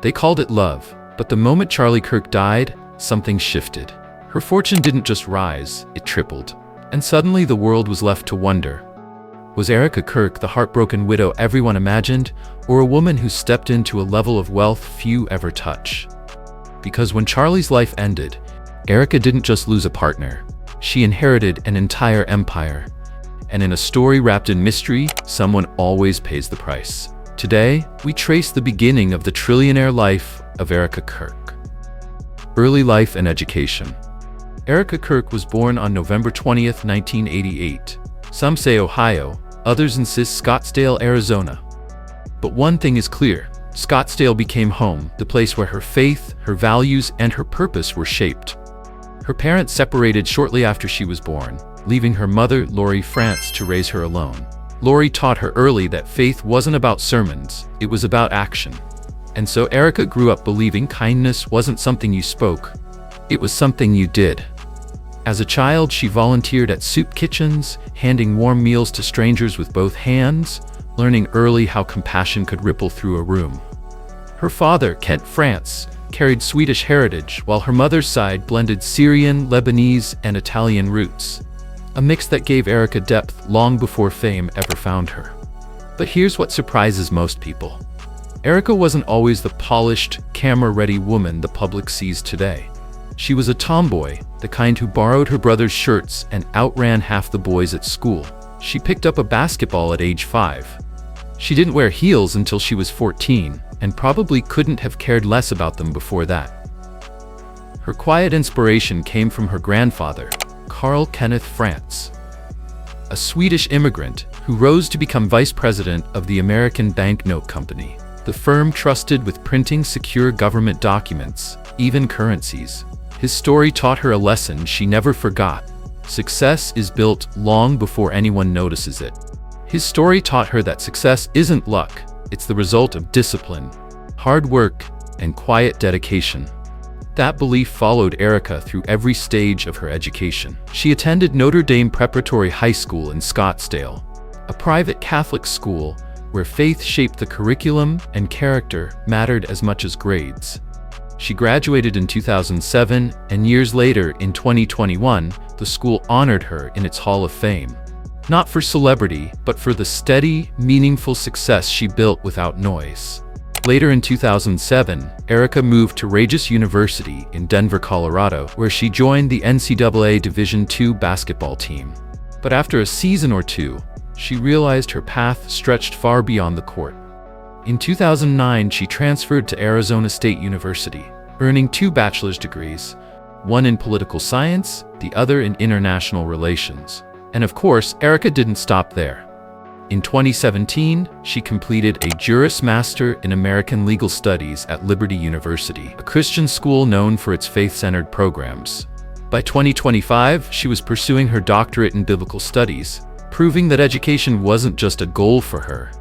They called it love, but the moment Charlie Kirk died, something shifted. Her fortune didn't just rise, it tripled. And suddenly the world was left to wonder. Was Erika Kirk the heartbroken widow everyone imagined, or a woman who stepped into a level of wealth few ever touch? Because when Charlie's life ended, Erika didn't just lose a partner. She inherited an entire empire. And in a story wrapped in mystery, someone always pays the price. Today, we trace the beginning of the trillionaire life of Erika Kirk. Early life and education. Erika Kirk was born on November 20th, 1988. Some say Ohio, others insist Scottsdale, Arizona. But one thing is clear, Scottsdale became home, the place where her faith, her values, and her purpose were shaped. Her parents separated shortly after she was born, leaving her mother, Lori France, to raise her alone. Lori taught her early that faith wasn't about sermons, it was about action. And so Erika grew up believing kindness wasn't something you spoke, it was something you did. As a child, she volunteered at soup kitchens, handing warm meals to strangers with both hands, learning early how compassion could ripple through a room. Her father, Kent France, carried Swedish heritage, while her mother's side blended Syrian, Lebanese, and Italian roots. A mix that gave Erika depth long before fame ever found her. But here's what surprises most people. Erika wasn't always the polished, camera-ready woman the public sees today. She was a tomboy, the kind who borrowed her brother's shirts and outran half the boys at school. She picked up a basketball at age 5. She didn't wear heels until she was 14, and probably couldn't have cared less about them before that. Her quiet inspiration came from her grandfather, Carl Kenneth France, a Swedish immigrant who rose to become vice president of the American Banknote Company, the firm trusted with printing secure government documents, even currencies. His story taught her a lesson she never forgot. Success is built long before anyone notices it. His story taught her that success isn't luck, it's the result of discipline, hard work, and quiet dedication. That belief followed Erika through every stage of her education. She attended Notre Dame Preparatory High School in Scottsdale, a private Catholic school where faith shaped the curriculum and character mattered as much as grades. She graduated in 2007, and years later, in 2021, the school honored her in its Hall of Fame. Not for celebrity, but for the steady, meaningful success she built without noise. Later in 2007, Erika moved to Regis University in Denver, Colorado, where she joined the NCAA Division II basketball team. But after a season or two, she realized her path stretched far beyond the court. In 2009, she transferred to Arizona State University, earning 2 bachelor's degrees, one in political science, the other in international relations. And of course, Erika didn't stop there. In 2017, she completed a Juris Master in American Legal Studies at Liberty University, a Christian school known for its faith-centered programs. By 2025, she was pursuing her doctorate in biblical studies, proving that education wasn't just a goal for her.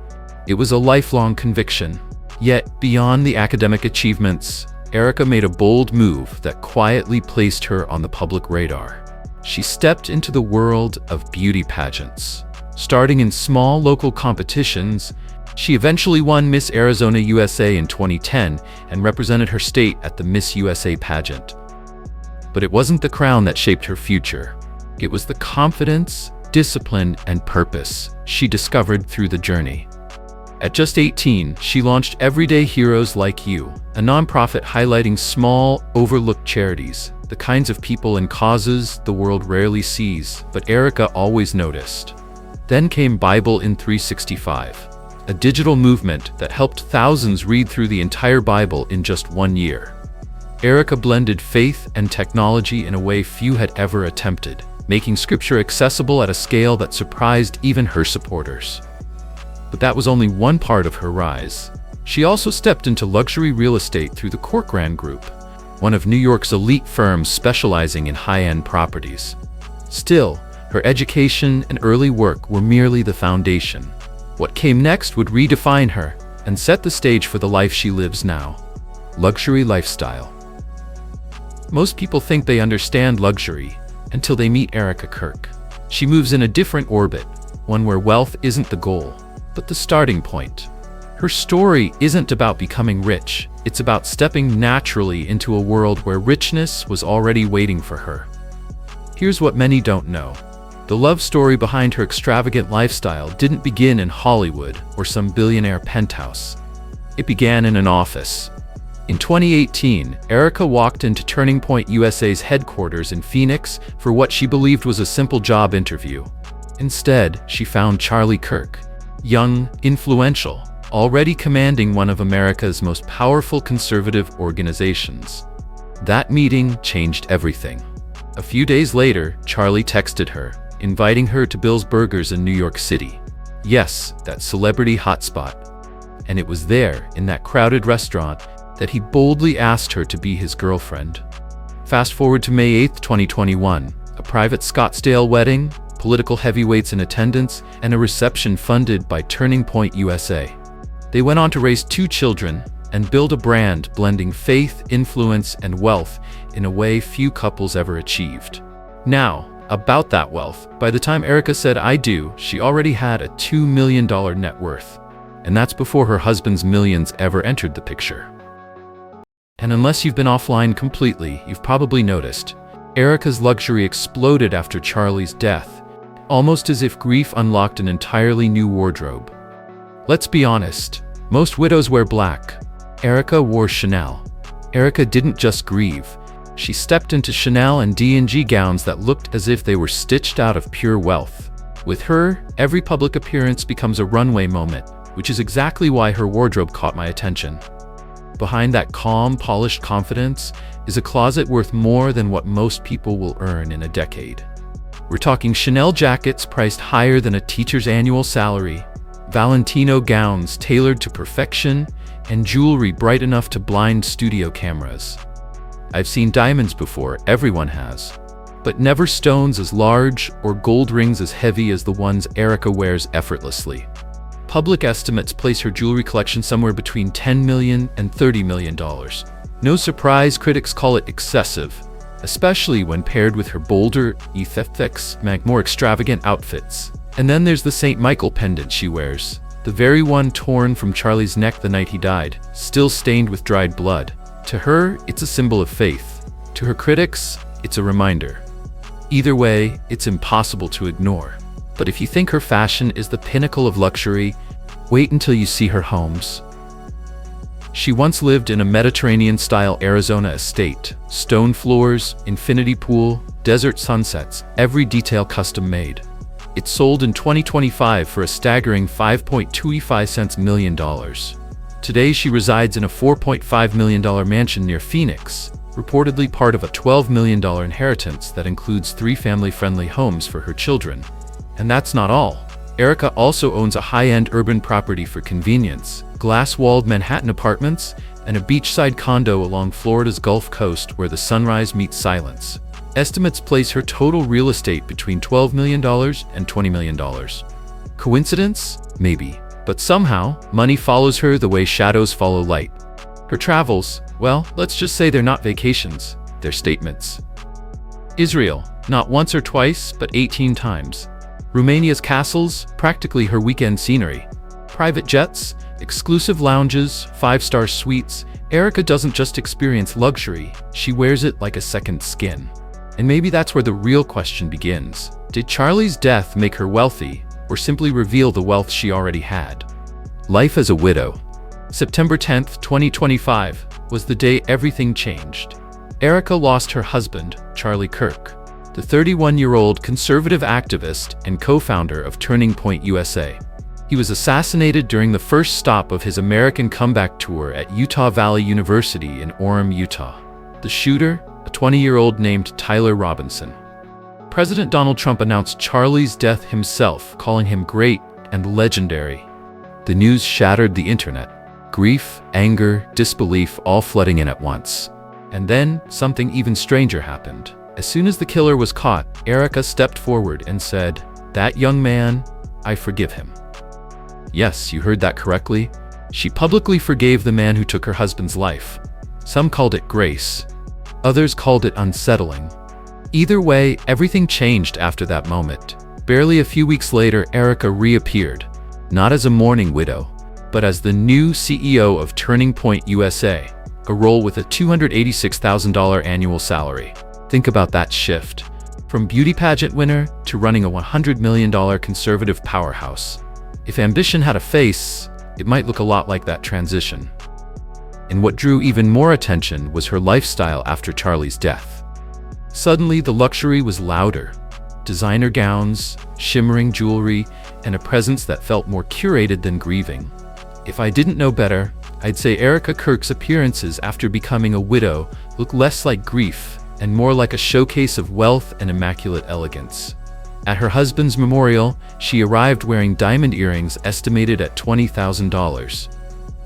It was a lifelong conviction. Yet, beyond the academic achievements, Erika made a bold move that quietly placed her on the public radar. She stepped into the world of beauty pageants. Starting in small local competitions, she eventually won Miss Arizona USA in 2010 and represented her state at the Miss USA pageant. But it wasn't the crown that shaped her future. It was the confidence, discipline, and purpose she discovered through the journey. At just 18, she launched Everyday Heroes Like You, a nonprofit highlighting small, overlooked charities, the kinds of people and causes the world rarely sees, but Erika always noticed. Then came Bible in 365, a digital movement that helped thousands read through the entire Bible in just 1 year. Erika blended faith and technology in a way few had ever attempted, making scripture accessible at a scale that surprised even her supporters. But that was only one part of her rise. She also stepped into luxury real estate through the Corcoran Group, one of New York's elite firms specializing in high-end properties. Still, her education and early work were merely the foundation. What came next would redefine her and set the stage for the life she lives now. Luxury lifestyle. Most people think they understand luxury until they meet Erika Kirk. She moves in a different orbit, one where wealth isn't the goal, but the starting point. Her story isn't about becoming rich, it's about stepping naturally into a world where richness was already waiting for her. Here's what many don't know. The love story behind her extravagant lifestyle didn't begin in Hollywood or some billionaire penthouse. It began in an office. In 2018, Erika walked into Turning Point USA's headquarters in Phoenix for what she believed was a simple job interview. Instead, she found Charlie Kirk, young, influential, already commanding one of America's most powerful conservative organizations. That meeting changed everything. A few days later, Charlie texted her, inviting her to Bill's Burgers in New York City. Yes, that celebrity hotspot. And it was there, in that crowded restaurant, that he boldly asked her to be his girlfriend. Fast forward to May 8, 2021, a private Scottsdale wedding, political heavyweights in attendance, and a reception funded by Turning Point USA. They went on to raise 2 children and build a brand blending faith, influence, and wealth in a way few couples ever achieved. Now, about that wealth, by the time Erika said "I do," she already had a $2 million net worth. And that's before her husband's millions ever entered the picture. And unless you've been offline completely, you've probably noticed, Erika's luxury exploded after Charlie's death, almost as if grief unlocked an entirely new wardrobe. Let's be honest, most widows wear black. Erika wore Chanel. Erika didn't just grieve. She stepped into Chanel and D&G gowns that looked as if they were stitched out of pure wealth. With her, every public appearance becomes a runway moment, which is exactly why her wardrobe caught my attention. Behind that calm, polished confidence is a closet worth more than what most people will earn in a decade. We're talking Chanel jackets priced higher than a teacher's annual salary, Valentino gowns tailored to perfection, and jewelry bright enough to blind studio cameras. I've seen diamonds before, everyone has, but never stones as large or gold rings as heavy as the ones Erika wears effortlessly. Public estimates place her jewelry collection somewhere between $10 million and $30 million. No surprise critics call it excessive, especially when paired with her bolder, more extravagant outfits. And then there's the St. Michael pendant she wears, the very one torn from Charlie's neck the night he died, still stained with dried blood. To her, it's a symbol of faith. To her critics, it's a reminder. Either way, it's impossible to ignore. But if you think her fashion is the pinnacle of luxury, wait until you see her homes. She once lived in a Mediterranean-style Arizona estate. Stone floors, infinity pool, desert sunsets, every detail custom-made. It sold in 2025 for a staggering $5.25 million. Today she resides in a $4.5 million mansion near Phoenix, reportedly part of a $12 million inheritance that includes 3 family-friendly homes for her children. And that's not all. Erika also owns a high-end urban property for convenience, glass-walled Manhattan apartments, and a beachside condo along Florida's Gulf Coast where the sunrise meets silence. Estimates place her total real estate between $12 million and $20 million. Coincidence? Maybe. But somehow, money follows her the way shadows follow light. Her travels, well, let's just say they're not vacations, they're statements. Israel, not once or twice, but 18 times. Romania's castles, practically her weekend scenery. Private jets, exclusive lounges, 5-star suites. Erika doesn't just experience luxury, she wears it like a second skin. And maybe that's where the real question begins. Did Charlie's death make her wealthy, or simply reveal the wealth she already had? Life as a widow. September 10, 2025, was the day everything changed. Erika lost her husband, Charlie Kirk, the 31-year-old conservative activist and co-founder of Turning Point USA. He was assassinated during the first stop of his American comeback tour at Utah Valley University in Orem, Utah. The shooter, a 20-year-old named Tyler Robinson. President Donald Trump announced Charlie's death himself, calling him great and legendary. The news shattered the internet. Grief, anger, disbelief all flooding in at once. And then, something even stranger happened. As soon as the killer was caught, Erika stepped forward and said, "That young man, I forgive him." Yes, you heard that correctly. She publicly forgave the man who took her husband's life. Some called it grace. Others called it unsettling. Either way, everything changed after that moment. Barely a few weeks later, Erika reappeared, not as a mourning widow, but as the new CEO of Turning Point USA, a role with a $286,000 annual salary. Think about that shift. From beauty pageant winner to running a $100 million conservative powerhouse. If ambition had a face, it might look a lot like that transition. And what drew even more attention was her lifestyle after Charlie's death. Suddenly, the luxury was louder. Designer gowns, shimmering jewelry, and a presence that felt more curated than grieving. If I didn't know better, I'd say Erika Kirk's appearances after becoming a widow look less like grief and more like a showcase of wealth and immaculate elegance. At her husband's memorial, she arrived wearing diamond earrings estimated at $20,000.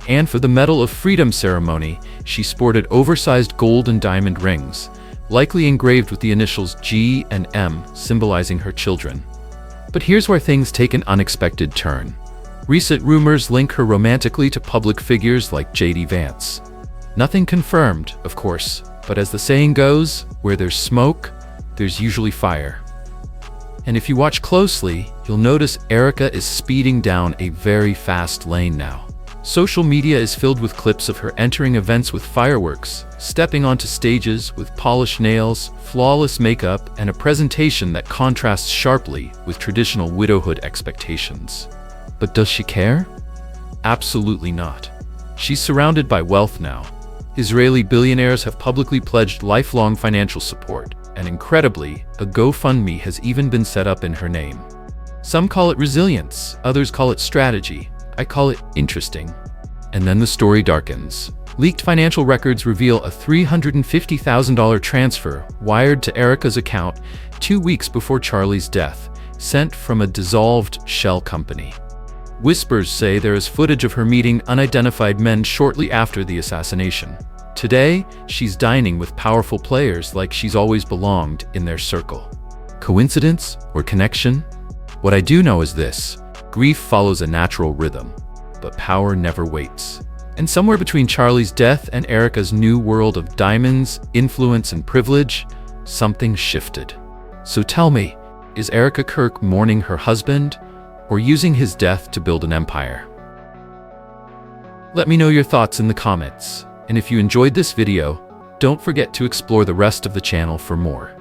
And for the Medal of Freedom ceremony, she sported oversized gold and diamond rings, likely engraved with the initials G and M, symbolizing her children. But here's where things take an unexpected turn. Recent rumors link her romantically to public figures like J.D. Vance. Nothing confirmed, of course, but as the saying goes, where there's smoke, there's usually fire. And if you watch closely, you'll notice Erika is speeding down a very fast lane now. Social media is filled with clips of her entering events with fireworks, stepping onto stages with polished nails, flawless makeup, and a presentation that contrasts sharply with traditional widowhood expectations. But does she care? Absolutely not. She's surrounded by wealth now. Israeli billionaires have publicly pledged lifelong financial support, and incredibly, a GoFundMe has even been set up in her name. Some call it resilience, others call it strategy. I call it interesting. And then the story darkens. Leaked financial records reveal a $350,000 transfer wired to Erika's account 2 weeks before Charlie's death, sent from a dissolved shell company. Whispers say there is footage of her meeting unidentified men shortly after the assassination. Today, she's dining with powerful players like she's always belonged in their circle. Coincidence or connection? What I do know is this: grief follows a natural rhythm, but power never waits. And somewhere between Charlie's death and Erika's new world of diamonds, influence, and privilege, something shifted. So tell me, is Erika Kirk mourning her husband, or using his death to build an empire? Let me know your thoughts in the comments, and if you enjoyed this video, don't forget to explore the rest of the channel for more.